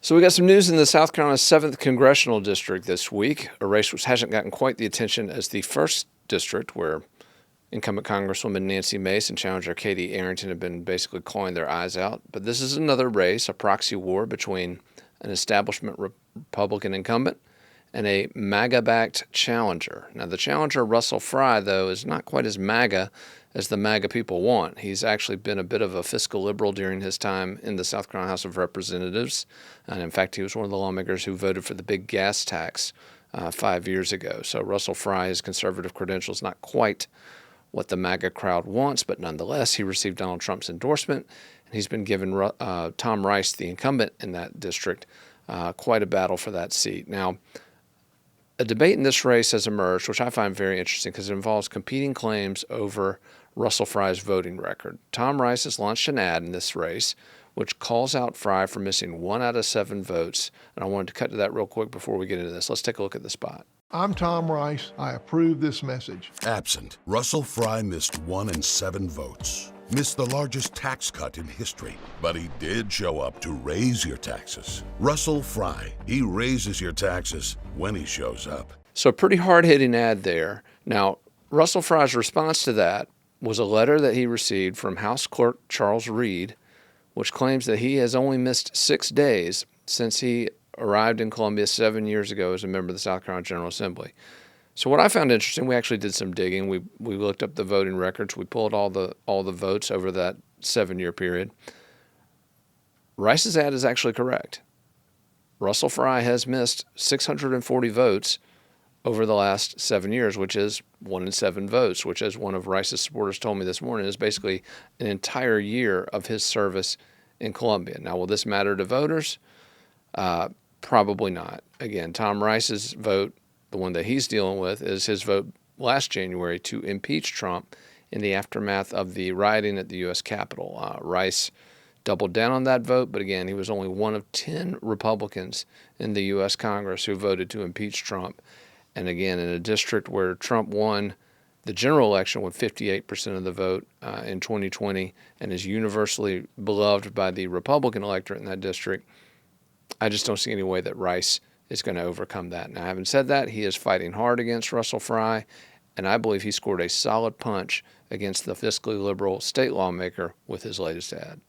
So we got some news in the South Carolina 7th Congressional District this week, a race which hasn't gotten quite the attention as the 1st District, where incumbent Congresswoman Nancy Mace and challenger Katie Arrington have been basically clawing their eyes out. But this is another race, a proxy war between an establishment Republican incumbent and a MAGA-backed challenger. Now, the challenger, Russel, though, is not quite as MAGA as the MAGA people want. He's actually been a bit of a fiscal liberal during his time in the South Carolina House of Representatives. And in fact, he was one of the lawmakers who voted for the big gas tax 5 years ago. So Russel, his conservative credentials, not quite what the MAGA crowd wants, but nonetheless, he received Donald Trump's endorsement, and he's been given Tom Rice, the incumbent in that district, quite a battle for that seat. Now, a debate in this race has emerged, which I find very interesting because it involves competing claims over Russel Fry's voting record. Tom Rice has launched an ad in this race which calls out Fry for missing 1 out of 7 votes, and I wanted to cut to that real quick before we get into this. Let's take a look at the spot. I'm Tom Rice. I approve this message. Absent, Russel Fry missed 1 in 7 votes. Missed the largest tax cut in history. But he did show up to raise your taxes. Russel Fry, he raises your taxes when he shows up. So a pretty hard-hitting ad there. Now, Russel Fry's response to that was a letter that he received from House Clerk Charles Reed, which claims that he has only missed 6 days since he arrived in Columbia 7 years ago as a member of the South Carolina General Assembly. So what I found interesting, we actually did some digging. We looked up the voting records. We pulled all the votes over that 7-year period. Rice's ad is actually correct. Russel Fry has missed 640 votes over the last 7 years, which is 1 in 7 votes, which, as one of Rice's supporters told me this morning, is basically an entire year of his service in Columbia. Now, will this matter to voters? Probably not. Again, Tom Rice's vote, the one that he's dealing with, is his vote last January to impeach Trump in the aftermath of the rioting at the U.S. Capitol. Rice doubled down on that vote, but again, he was only one of 10 Republicans in the U.S. Congress who voted to impeach Trump. And again, in a district where Trump won the general election with 58% of the vote in 2020 and is universally beloved by the Republican electorate in that district, I just don't see any way that Rice is going to overcome that. Now, having said that, he is fighting hard against Russel Fry, and I believe he scored a solid punch against the fiscally liberal state lawmaker with his latest ad.